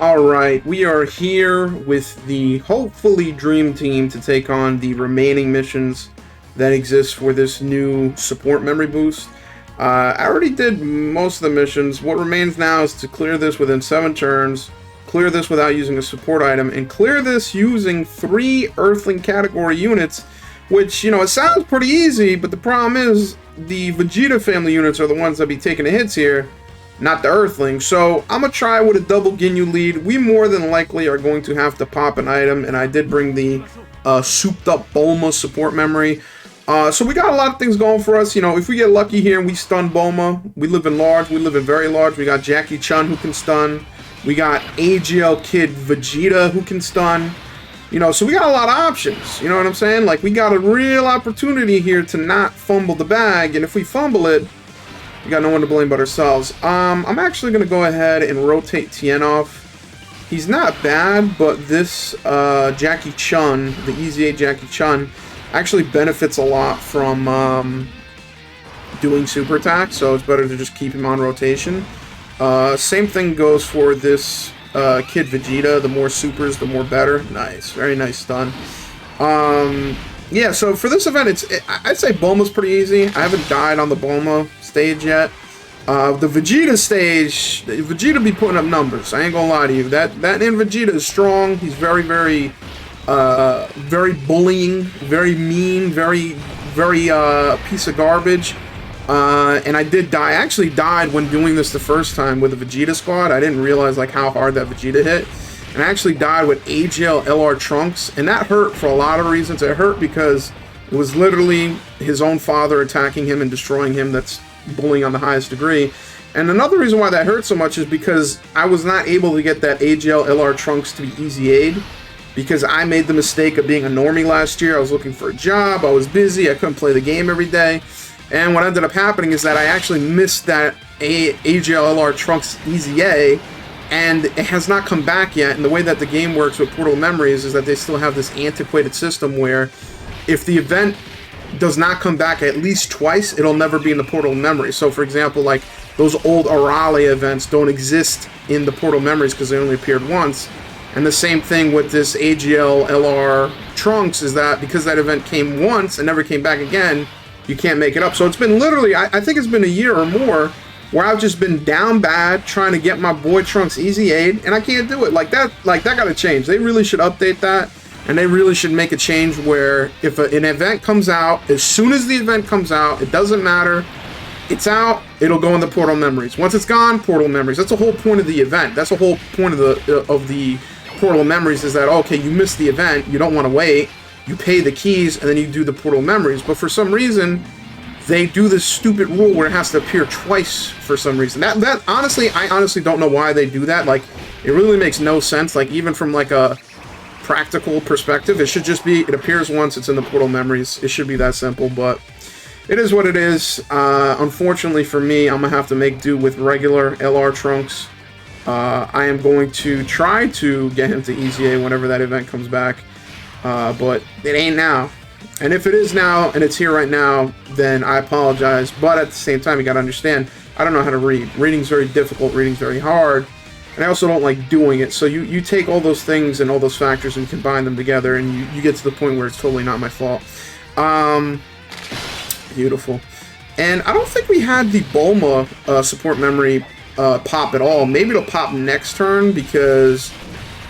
Alright, we are here with the hopefully dream team to take on the remaining missions that exist for this new support memory boost. I already did most of the missions. What remains now is to clear this within 7 turns, clear this without using a support item, and clear this using 3 Earthling category units, which, you know, it sounds pretty easy, but the problem is the Vegeta family units are the ones that be taking the hits here, not the Earthlings. So I'm gonna try with a double Ginyu lead. We more than likely are going to have to pop an item, and I did bring the souped up Bulma support memory. So we got a lot of things going for us. You know, if we get lucky here and we stun Bulma, we live in large, we live in very large. We got Jackie Chun who can stun. We got AGL Kid Vegeta who can stun. You know, so we got a lot of options. You know what I'm saying? Like, we got a real opportunity here to not fumble the bag, and if we fumble it, we got no one to blame but ourselves. I'm actually going to go ahead and rotate Tien off. He's not bad, but this Jackie Chun, the Easy 8 Jackie Chun, actually benefits a lot from doing super attacks, so it's better to just keep him on rotation. Same thing goes for this Kid Vegeta. The more supers, the more better. Nice. Very nice stun. Yeah, so for this event, I'd say Bulma's pretty easy. I haven't died on the Bulma stage yet. The Vegeta stage, Vegeta be putting up numbers. I ain't gonna lie to you. That in Vegeta is strong. He's very, very bullying, very mean, very piece of garbage. And I did die. I actually died when doing this the first time with the Vegeta squad. I didn't realize like how hard that Vegeta hit. And I actually died with AGL LR Trunks, and that hurt for a lot of reasons. It hurt because it was literally his own father attacking him and destroying him. That's bullying on the highest degree. And another reason why that hurt so much is because I was not able to get that AGL LR Trunks to be easy aid, because I made the mistake of being a normie last year. I was looking for a job, I was busy, I couldn't play the game every day. And what ended up happening is that I actually missed that AGL LR Trunks easy A, and it has not come back yet. And the way that the game works with Portal Memories is that they still have this antiquated system where if the event does not come back at least twice, it'll never be in the Portal Memory. So for example, like those old Arale events don't exist in the Portal Memories because they only appeared once. And the same thing with this AGL LR Trunks is that because that event came once and never came back again, you can't make it up. So it's been literally, I think it's been a year or more where I've just been down bad trying to get my boy Trunks easy aid, and I can't do it. Like that gotta change. They really should update that, and they really should make a change where if an event comes out, as soon as the event comes out, it doesn't matter, it's out, it'll go in the Portal Memories. Once it's gone, Portal Memories. That's the whole point of the event. That's the whole point of the Portal Memories is that, okay, you missed the event, you don't want to wait, you pay the keys, and then you do the Portal Memories. But for some reason, they do this stupid rule where it has to appear twice for some reason. That honestly, I honestly don't know why they do that. Like, it really makes no sense. Like, even from like a practical perspective, it should just be, it appears once, it's in the Portal Memories. It should be that simple, but it is what it is. Unfortunately for me, I'm gonna have to make do with regular LR Trunks. I am going to try to get him to Easy A whenever that event comes back, but it ain't now. And if it is now, and it's here right now, then I apologize. But at the same time, you gotta understand, I don't know how to read. Reading's very difficult, reading's very hard, and I also don't like doing it. So you take all those things and all those factors and combine them together, and you get to the point where it's totally not my fault. Beautiful. And I don't think we had the Bulma support memory pop at all. Maybe it'll pop next turn, because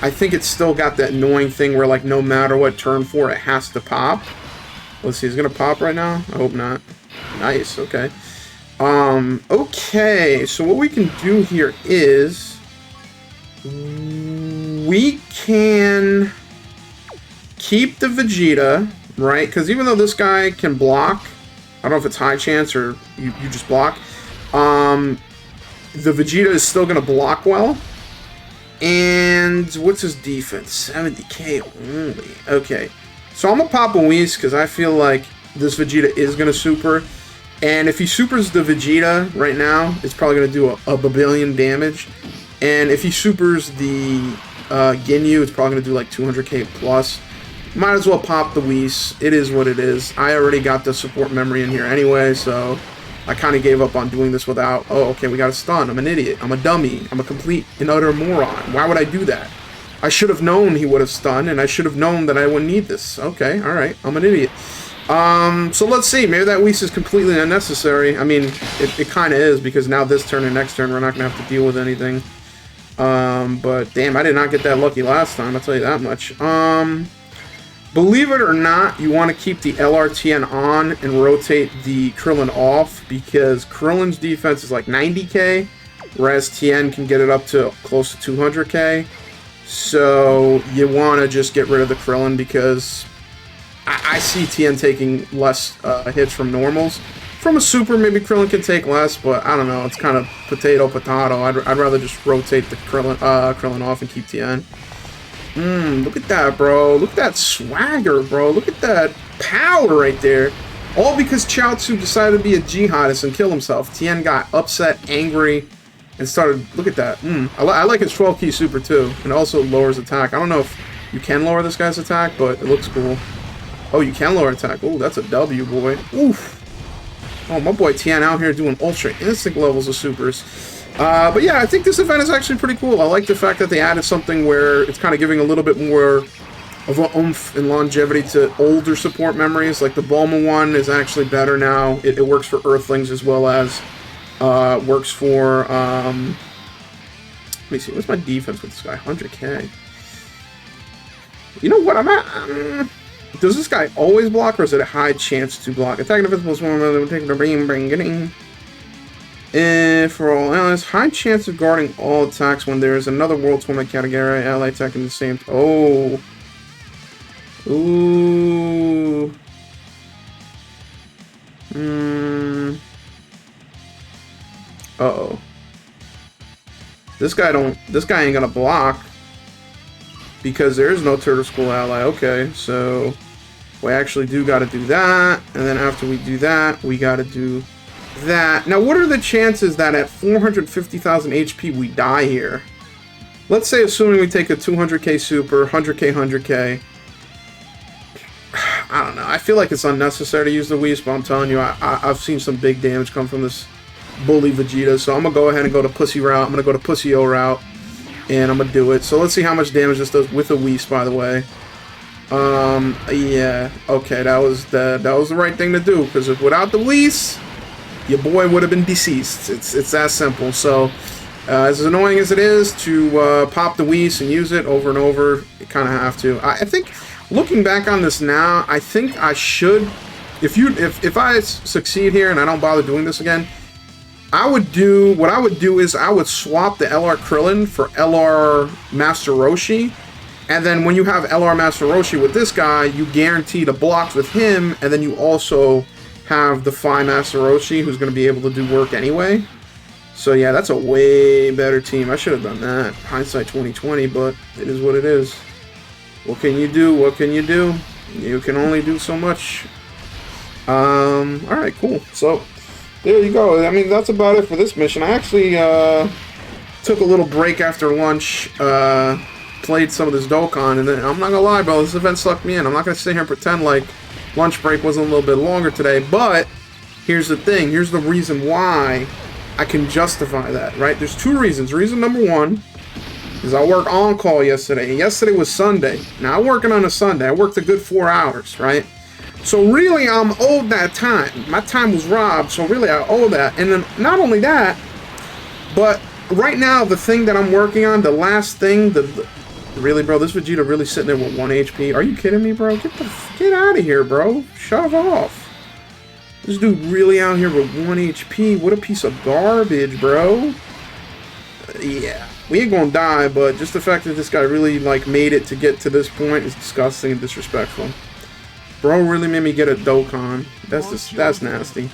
I think it's still got that annoying thing where, like, no matter what turn 4, it has to pop. Let's see, is it gonna pop right now? I hope not. Nice, okay. Okay, so what we can do here is we can keep the Vegeta, right? Because even though this guy can block, I don't know if it's high chance or you just block, the Vegeta is still gonna block well. And what's his defense? 70k only. Okay. So I'm going to pop a Whis because I feel like this Vegeta is going to super. And if he supers the Vegeta right now, it's probably going to do a babillion damage. And if he supers the Ginyu, it's probably going to do like 200k plus. Might as well pop the Whis. It is what it is. I already got the support memory in here anyway, so I kind of gave up on doing this without, oh, okay, we got a stun. I'm an idiot. I'm a dummy. I'm a complete and utter moron. Why would I do that? I should have known he would have stunned, and I should have known that I wouldn't need this. Okay, alright, I'm an idiot. So let's see. Maybe that Whis is completely unnecessary. I mean, it kind of is, because now this turn and next turn, we're not going to have to deal with anything. But damn, I did not get that lucky last time, I'll tell you that much. Believe it or not, you want to keep the LRTN on and rotate the Krillin off, because Krillin's defense is like 90k, whereas TN can get it up to close to 200k. So you want to just get rid of the Krillin, because I see TN taking less hits from normals. From a super, maybe Krillin can take less, but I don't know. It's kind of potato. I'd rather just rotate the Krillin off and keep TN. Look at that, bro. Look at that swagger, bro. Look at that power right there. All because Chaozu decided to be a jihadist and kill himself. Tien got upset, angry, and started... Look at that. I like his 12-key super, too. And it also lowers attack. I don't know if you can lower this guy's attack, but it looks cool. Oh, you can lower attack. Oh, that's a W, boy. Oof. Oh, my boy Tien out here doing ultra instinct levels of supers. But yeah, I think this event is actually pretty cool. I like the fact that they added something where it's kind of giving a little bit more of an oomph and longevity to older support memories. Like the Bulma one is actually better now. It works for Earthlings as well as works for... let me see, what's my defense with this guy? 100k. You know what I'm at? Does this guy always block, or is it a high chance to block? Attack and invisible is one of them. Take the getting. For all allies, high chance of guarding all attacks when there is another World Tournament category ally attacking the same. Oh. Ooh. Uh-oh. This guy ain't gonna block because there is no Turtle School ally. Okay, so we actually do gotta do that, and then after we do that, we gotta do that. Now, what are the chances that at 450,000 HP we die here? Let's say, assuming we take a 200k super, 100k, 100k. I don't know. I feel like it's unnecessary to use the Whis, but I'm telling you, I've seen some big damage come from this bully Vegeta, so I'm going to go ahead and go to Pussy route. I'm going to go to Pussy-O route, and I'm going to do it. So let's see how much damage this does with a Whis, by the way. Yeah. Okay, that was the right thing to do, because if without the Whis, your boy would have been deceased. It's that simple. So, as annoying as it is to pop the Whis and use it over and over, you kind of have to. I think, looking back on this now, I think I should, if I succeed here and I don't bother doing this again, what I would do is I would swap the LR Krillin for LR Master Roshi, and then when you have LR Master Roshi with this guy, you guarantee the blocks with him, and then you also have the Phi Master Roshi, who's going to be able to do work anyway. So yeah, that's a way better team. I should have done that. Hindsight 2020, but it is what it is. What can you do? What can you do? You can only do so much. Alright, cool. So, there you go. I mean, that's about it for this mission. I actually took a little break after lunch, played some of this Dokkan, and then, I'm not gonna lie, bro, this event sucked me in. I'm not gonna sit here and pretend like lunch break wasn't a little bit longer today, but here's the thing. Here's the reason why I can justify that, right? There's two reasons. Reason number one is I worked on call yesterday, and yesterday was Sunday. Now, I'm working on a Sunday. I worked a good 4 hours, right? So really, I'm owed that time. My time was robbed, so really I owe that. And then not only that, but right now, the thing that I'm working on, the last thing, really, bro, this Vegeta really sitting there with 1 HP. Are you kidding me, bro? Get out of here, bro. Shove off. This dude really out here with 1 HP. What a piece of garbage, bro. Yeah. We ain't gonna die, but just the fact that this guy really, like, made it to get to this point is disgusting and disrespectful. Bro really made me get a Dokkan. That's nasty.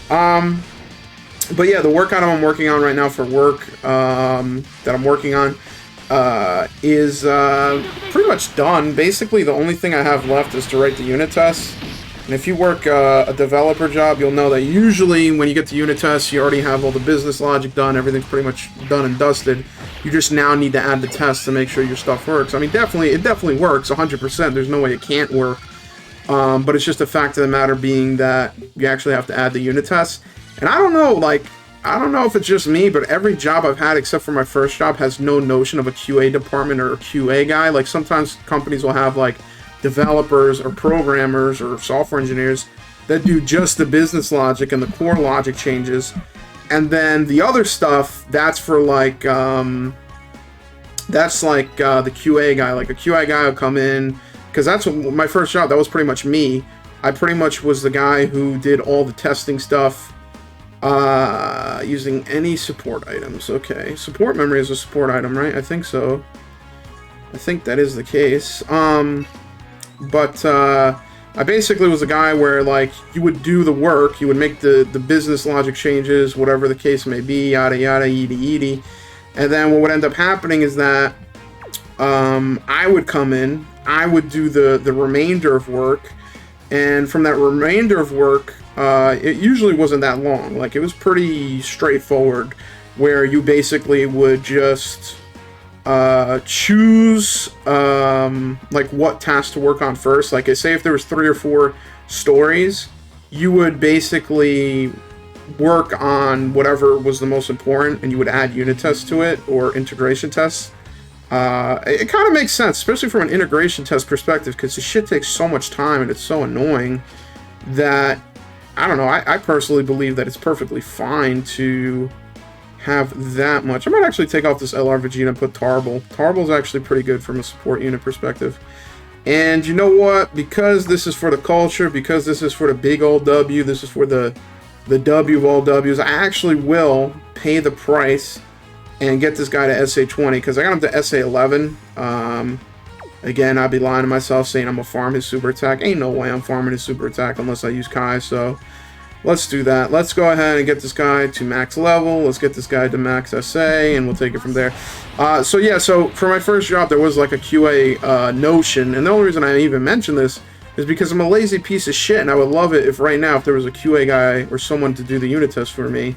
But yeah, the workout I'm working on right now for work, that I'm working on, is pretty much done. Basically, the only thing I have left is to write the unit tests. And if you work a developer job, you'll know that usually when you get to unit tests, you already have all the business logic done. Everything's pretty much done and dusted. You just now need to add the tests to make sure your stuff works. I mean, it definitely works 100%. There's no way it can't work. But it's just a fact of the matter being that you actually have to add the unit tests. And I don't know, like, I don't know if it's just me, but every job I've had except for my first job has no notion of a QA department or a QA guy. Like, sometimes companies will have, like, developers or programmers or software engineers that do just the business logic and the core logic changes. And then the other stuff, that's for, like, the QA guy. Like, a QA guy will come in, because that's what my first job, that was pretty much me. I pretty much was the guy who did all the testing stuff, using any support items. Okay, support memory is a support item, right? I think so. I think that is the case. I basically was the guy where, like, you would do the work, you would make the business logic changes, whatever the case may be, yada yada, yidi. And then what would end up happening is that I would come in, I would do the remainder of work, and from that remainder of work, it usually wasn't that long. Like, it was pretty straightforward, where you basically would just choose like what task to work on first. Like, say if there was 3 or 4 stories, you would basically work on whatever was the most important, and you would add unit tests to it or integration tests. It kind of makes sense, especially from an integration test perspective, because the shit takes so much time and it's so annoying that, I don't know, I personally believe that it's perfectly fine to have that much. I might actually take off this LR Vegeta and put Tarble. Tarble's actually pretty good from a support unit perspective. And you know what? Because this is for the culture, because this is for the big old W, this is for the W of all W's, I actually will pay the price and get this guy to SA20, because I got him to SA11. Again, I'd be lying to myself saying I'm gonna farm his super attack. Ain't no way I'm farming his super attack unless I use Kai, so let's do that. Let's go ahead and get this guy to max level. Let's get this guy to max SA, and we'll take it from there. So yeah, so for my first job, there was like a QA notion, and the only reason I even mention this is because I'm a lazy piece of shit, and I would love it if right now, if there was a QA guy or someone to do the unit test for me.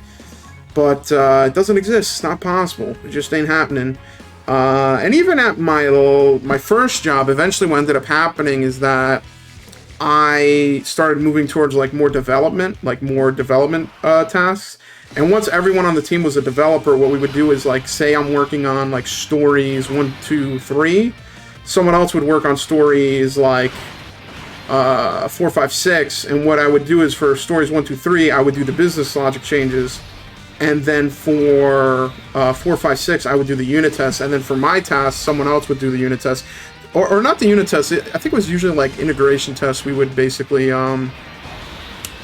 But it doesn't exist. It's not possible. It just ain't happening. And even at my first job, eventually what ended up happening is that I started moving towards like more development tasks. And once everyone on the team was a developer, what we would do is, like, say I'm working on like stories 1, 2, 3, someone else would work on stories like 4, 5, 6, and what I would do is for stories 1, 2, 3, I would do the business logic changes. And then for 4, 5, 6, I would do the unit test. And then for my tasks, someone else would do the unit test. Or not the unit test. I think it was usually like integration tests. We would basically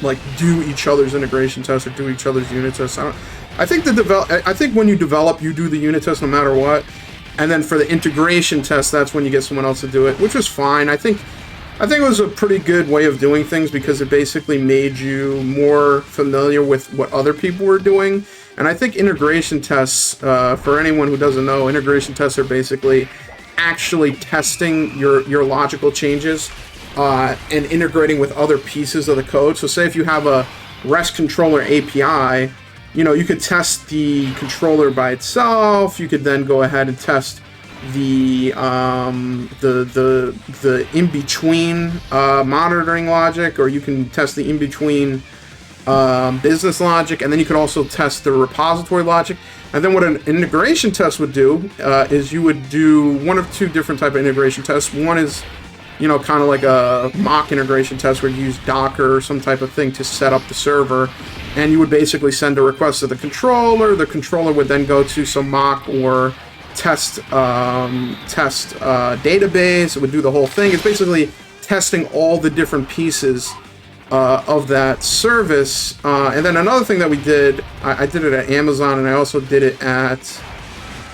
like do each other's integration tests or do each other's unit tests. I think when you develop, you do the unit test no matter what. And then for the integration test, that's when you get someone else to do it, which was fine. I think it was a pretty good way of doing things because it basically made you more familiar with what other people were doing. And I think integration tests, for anyone who doesn't know, integration tests are basically actually testing your logical changes and integrating with other pieces of the code. So say if you have a REST controller API, you know, you could test the controller by itself. You could then go ahead and test the in-between monitoring logic, or you can test the in-between business logic, and then you could also test the repository logic. And then what an integration test would do is you would do one of 2 different type of integration tests. One is, you know, kind of like a mock integration test where you use Docker or some type of thing to set up the server, and you would basically send a request to the controller. The controller would then go to some mock or test database. It would do the whole thing. It's basically testing all the different pieces of that service. And then another thing that we did, I did it at Amazon, and I also did it at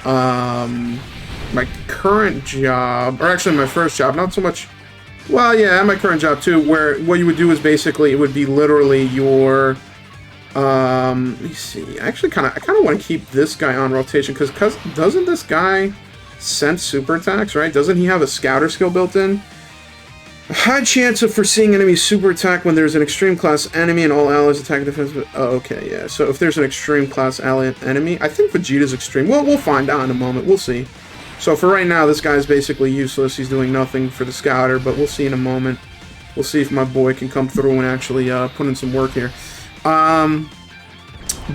my current job, or actually my first job, not so much, well, yeah, at my current job too, where what you would do is basically, it would be literally your, let me see, I kind of want to keep this guy on rotation, because doesn't this guy sense super attacks, right? Doesn't he have a scouter skill built in? A high chance of foreseeing enemy super attack when there's an extreme class enemy and all allies attack defense. Oh, okay, yeah. So if there's an extreme class ally enemy, I think Vegeta's extreme. Well, we'll find out in a moment. We'll see. So for right now, this guy's basically useless. He's doing nothing for the scouter, but we'll see in a moment. We'll see if my boy can come through and actually put in some work here.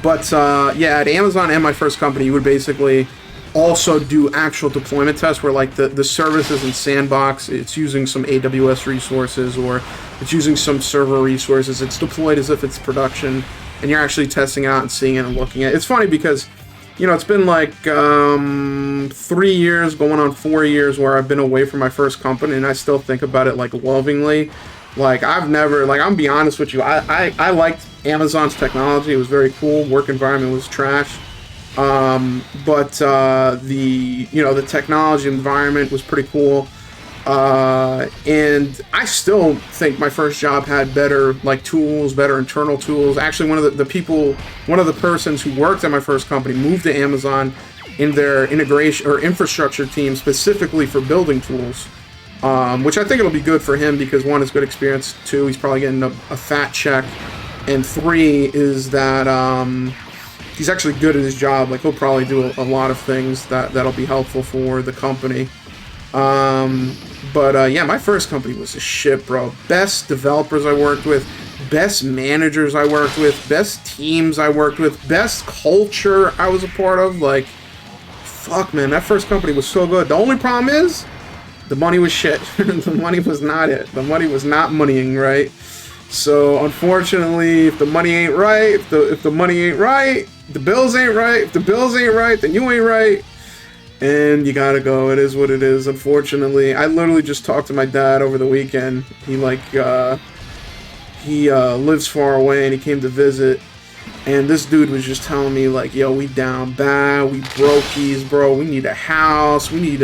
But yeah, at Amazon and my first company, you would basically also do actual deployment tests where like the service isn't sandbox, it's using some AWS resources or it's using some server resources. It's deployed as if it's production, and you're actually testing it out and seeing it and looking at it. It's funny because, you know, it's been like 3 years, going on 4 years where I've been away from my first company, and I still think about it like lovingly. Like I've never, like I'm gonna be honest with you, I liked Amazon's technology. It was very cool. Work environment was trash. But the, you know, the technology environment was pretty cool. And I still think my first job had better like tools, better internal tools. Actually, one of the persons who worked at my first company moved to Amazon in their integration or infrastructure team specifically for building tools, which I think it'll be good for him because one, is good experience. Two, he's probably getting a fat check. And three is that, he's actually good at his job. Like he'll probably do a lot of things that'll be helpful for the company. But yeah, my first company was a shit, bro. Best developers I worked with, best managers I worked with, best teams I worked with, best culture I was a part of. Like, fuck, man, that first company was so good. The only problem is the money was shit. The money was not it. The money was not moneying right. So unfortunately, if the money ain't right, if the money ain't right, the bills ain't right. If the bills ain't right, then you ain't right. And you gotta go. It is what it is, unfortunately. I literally just talked to my dad over the weekend. He lives far away and he came to visit. And this dude was just telling me like, yo, we down bad, we brokies, bro. We need a house, we need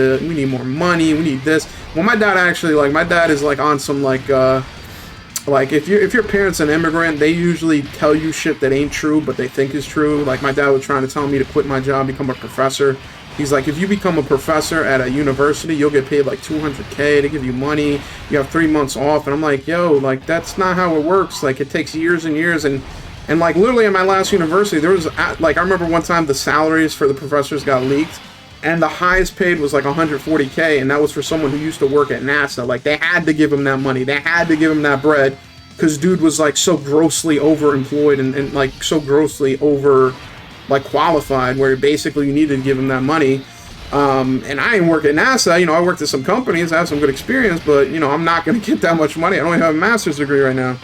more money, we need this. Well, my dad actually, like, my dad is like on some like if your parents an immigrant, they usually tell you shit that ain't true, but they think is true. Like my dad was trying to tell me to quit my job, become a professor. He's like, if you become a professor at a university, you'll get paid like $200K. They give you money. You have 3 months off. And I'm like, yo, like that's not how it works. Like it takes years and years. And like literally at my last university, there was like I remember one time the salaries for the professors got leaked, and the highest paid was like $140K, and that was for someone who used to work at NASA. Like they had to give him that money. They had to give him that bread because dude was like so grossly overemployed and like so grossly over like qualified where basically you needed to give him that money. And I ain't work at NASA. You know, I worked at some companies. I have some good experience, but you know, I'm not going to get that much money. I don't even have a master's degree right now.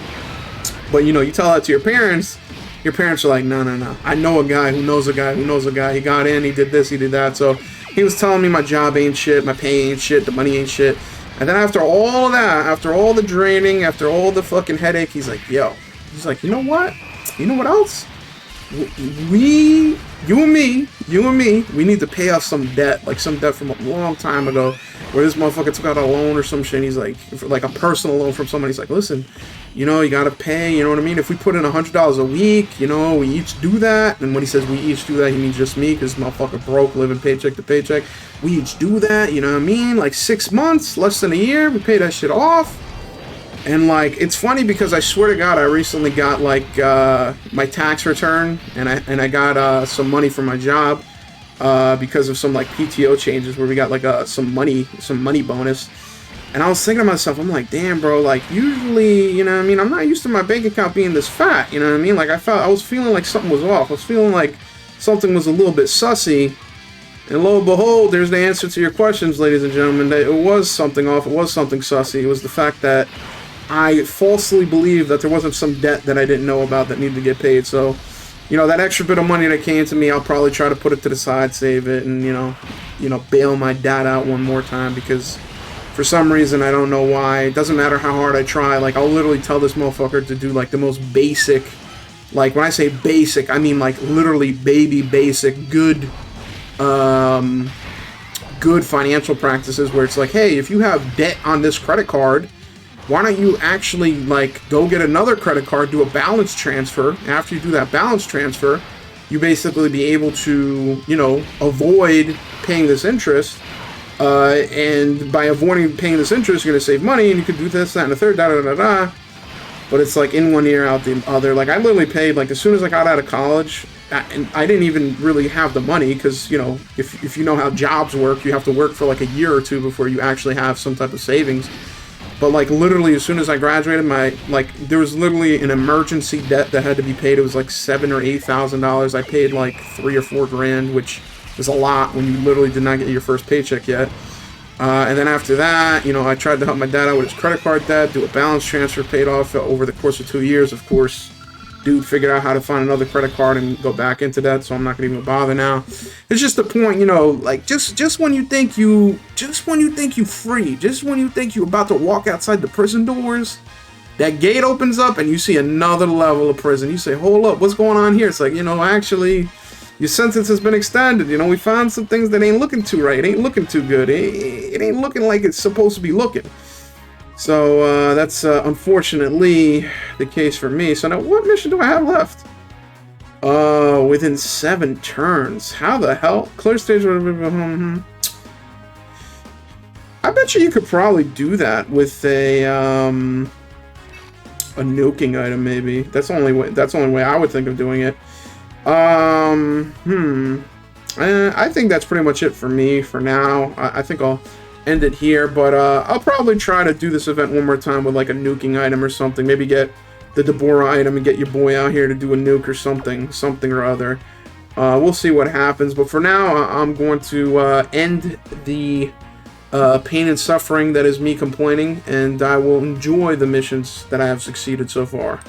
But you know, you tell that to your parents are like, no. I know a guy who knows a guy who knows a guy. He got in, he did this, he did that. So he was telling me my job ain't shit, my pay ain't shit, the money ain't shit. And then after all of that, after all the draining, after all the fucking headache, he's like, you know what? You know what else? You and me, we need to pay off some debt, like some debt from a long time ago, where this motherfucker took out a loan or some shit. And he's like a personal loan from somebody. He's like, listen, you know, you gotta pay. You know what I mean? If we put in $100 a week, you know, we each do that. And when he says we each do that, he means just me, because motherfucker broke, living paycheck to paycheck. We each do that. You know what I mean? Like 6 months, less than a year, we pay that shit off. And like, it's funny because I swear to God, I recently got like my tax return, and I got some money from my job because of some like PTO changes where we got like some money bonus. And I was thinking to myself, I'm like, damn, bro, like usually, you know what I mean, I'm not used to my bank account being this fat, you know what I mean? Like I was feeling like something was off. I was feeling like something was a little bit sussy. And lo and behold, there's the answer to your questions, ladies and gentlemen. That it was something off. It was something sussy. It was the fact that I falsely believed that there wasn't some debt that I didn't know about that needed to get paid. So, you know, that extra bit of money that came to me, I'll probably try to put it to the side, save it, and, you know, bail my dad out one more time, because for some reason, I don't know why, it doesn't matter how hard I try, like, I'll literally tell this motherfucker to do, like, the most basic, like, when I say basic, I mean, like, literally baby basic, good financial practices, where it's like, hey, if you have debt on this credit card, why don't you actually, like, go get another credit card, do a balance transfer. After you do that balance transfer, you basically be able to, you know, avoid paying this interest. And by avoiding paying this interest, you're going to save money, and you could do this, that, and the third, da-da-da-da-da. But it's like in one ear, out the other. Like, I literally paid, like, as soon as I got out of college, and I didn't even really have the money, because, you know, if you know how jobs work, you have to work for, like, a year or two before you actually have some type of savings. But like literally as soon as I graduated, there was literally an emergency debt that had to be paid. It was like $7,000 or $8,000. I paid like $3 or $4 grand, which is a lot when you literally did not get your first paycheck yet. And then after that, you know, I tried to help my dad out with his credit card debt, do a balance transfer, paid off over the course of 2 years. Of course, dude figured out how to find another credit card and go back into that, so I'm not gonna even bother now. It's just the point, you know, like just when you think you free, just when you think you're about to walk outside the prison doors, that gate opens up and you see another level of prison. You say, hold up, what's going on here? It's like, you know, actually, your sentence has been extended. You know, we found some things that ain't looking too right. It ain't looking too good. It ain't looking like it's supposed to be looking. So that's unfortunately the case for me. So now, what mission do I have left? Within 7 turns. How the hell? Clear stage. I bet you could probably do that with a nuking item. Maybe that's the only way. That's the only way I would think of doing it. I think that's pretty much it for me for now. I think I'll end it here, but I'll probably try to do this event one more time with like a nuking item or something. Maybe get the Deborah item and get your boy out here to do a nuke or something or other. We'll see what happens, but for now I'm going to end the pain and suffering that is me complaining, and I will enjoy the missions that I have succeeded so far.